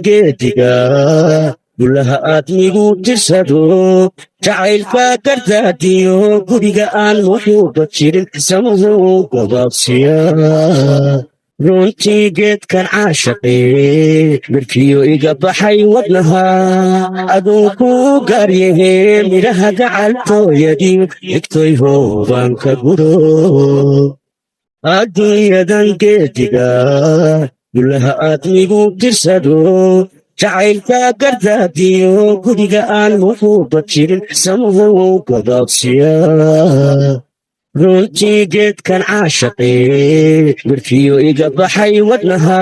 geediga gulaha aad igu tirsado jacaylka gardaadiyo guriga aan wuxuuba jirin samuhu gabaabsiya runtii geedkan caashaqee mirkiyo iga baxay wadnaha aduu ku gaaryahe midhaha gacaltooyadii igtoy hoobaanka guro adduunyadan geediga gulaha aad igu tirsado jacaylka gardaadiyo guriga aan wuxuuba jirin samuhu gabaabsiya runtii geedkan caashaqee mirkiyo iga baxay wadnaha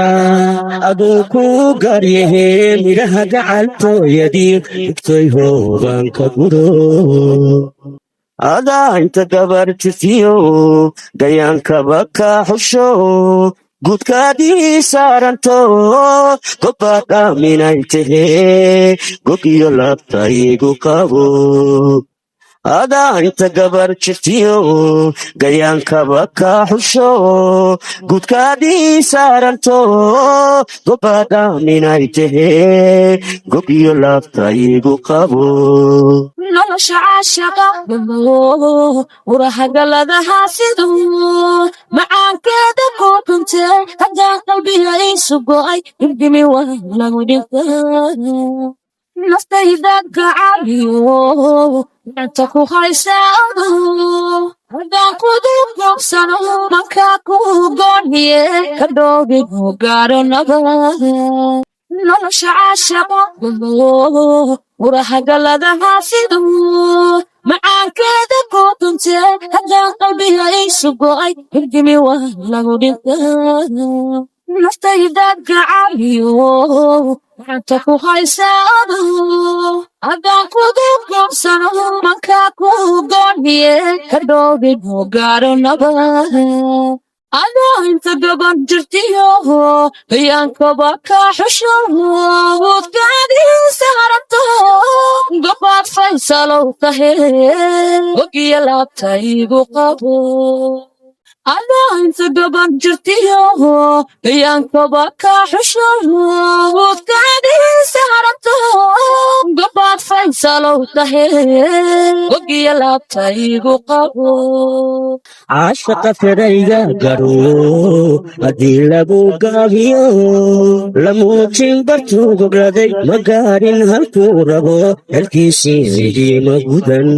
aduu ku gaaryahe midhaha gacaltooyadii igtoy hoobaanka guro adaa inta gabar jirtiyo gayaankaba ka xusho gudkaadii saaranto gobbaad aaminay tahee gog iyo laabta igu qabo adaa inta gabar jirtiyo gayaankaba ka xusho gudkaadii saaranto gobbaad aaminay tahee gog iyo laabta igu qabo nolosha caashaqa urahagaladaha siduu macaankeeda ku dhuntee haddaan qalbiga iisu go'ay dhibdhimi waa lagu dhinta naftayda gacaaliyo gacanta ku haysaado haddaan kuduub goobsano mankaa ku gooniye ka dhoobigu gaaro nabad nolosha caashaqa urahagaladaha siduu macaankeeda ku dhuntee haddaan qalbiga iisu go'ay dhibdhimi waa lagu dhinta naftayda gacaaliyo gacanta ku haysaado haddaan kuduub goobsano mankaa ku gooniye ka dhoobigu gaaro nabad adaa inta gaban jirtiyo gayaankaba ka xusho gudkaadii saaranto gobbaad faysalow tahee gogiyo laabta igu qabo adaa inta gaban jirtiyo gayaankaba ka xusho gudkaadii saaranto gobbaad faysalow tahee gogiyo laabta igu qabo caashaqa firayga garo haddii lagu gaabiyo lamuujin bartuu gograday ma gaarin halkuu rabo halkiisii idiima gudan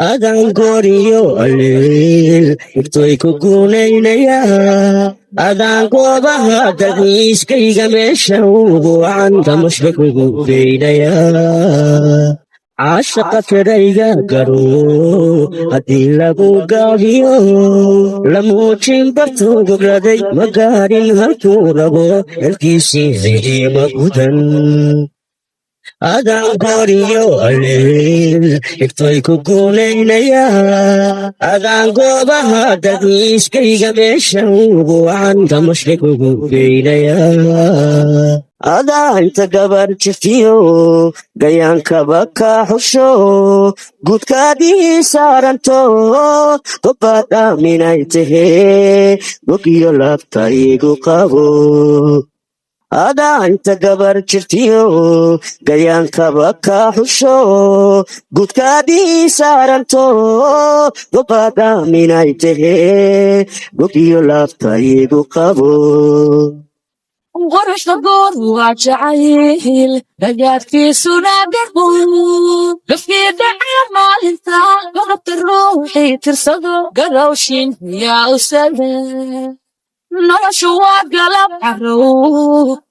adan gooriyo alleel igtoy ku guunaynaya adaan goobaha dalxiiskayga meesha ugu wacanta mashbak ugu geynaya caashaqa firayga garo haddii lagu gaabiyo lamuujin bartuu gograday ma gaarin halkuu rabo halkiisii idiima gudan adaan gooriyo alleel igtoy ku guunaynaya adaan goobaha dalxiiskayga meesha ugu wacanta mashbak ugu geynaya adaa inta gabar jirtiyo gayaankaba ka xusho gudkaadii saaranto gobbaad aaminay tahee gog iyo laabta igu qabo adaa inta gabar jirtiyo gayaankaba ka xusho gudkaadii saaranto gobbaad aaminay tahee gog iyo laabta igu qabo quruxda goor waa jacayl ragaadkiisuna garbo gafkii dhaca maalinta garabta ruuxii tirsado garowshin yaa usada noloshu waa galab carow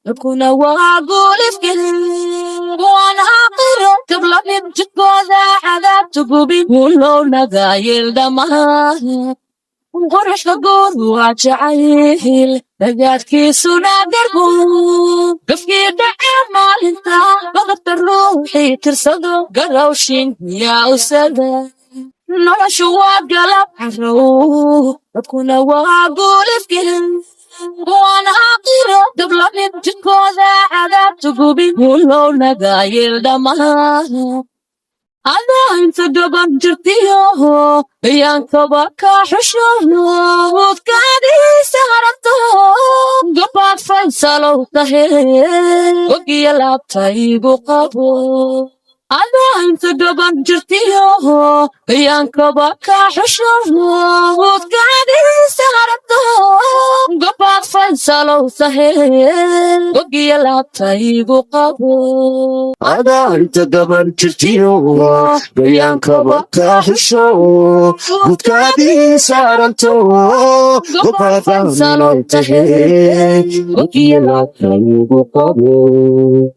dadkuna waa guulifkel waan aqiro gablabin jidkooda cadaabta gubin wulow nagaayel dhammaan quruxda goor waa jacayl ragaadkiisuna garbo gafkii dhaca maalinta garabta ruuxii tirsado garowshin yaa usada noloshu waa galab carow dadkuna waa guulifkel waan aqiro gablabin jidkooda cadaabta gubin wulow nagaayel dhammaan أنا أنت دبن جرتيه يان كبك حشوه وكادي سهرته قبض فيصل وطهي وقي لابتي بقبو أنا أنت دبن جرتيه يان كبك حشوه وكادي سهرته قبض فيصل وطهي وقي لابتي بقبو أنا أنت قبل ترتيو بيان كبكا حشو وكادي سارنتو وبابا من التهي وكيلا كيبو قبو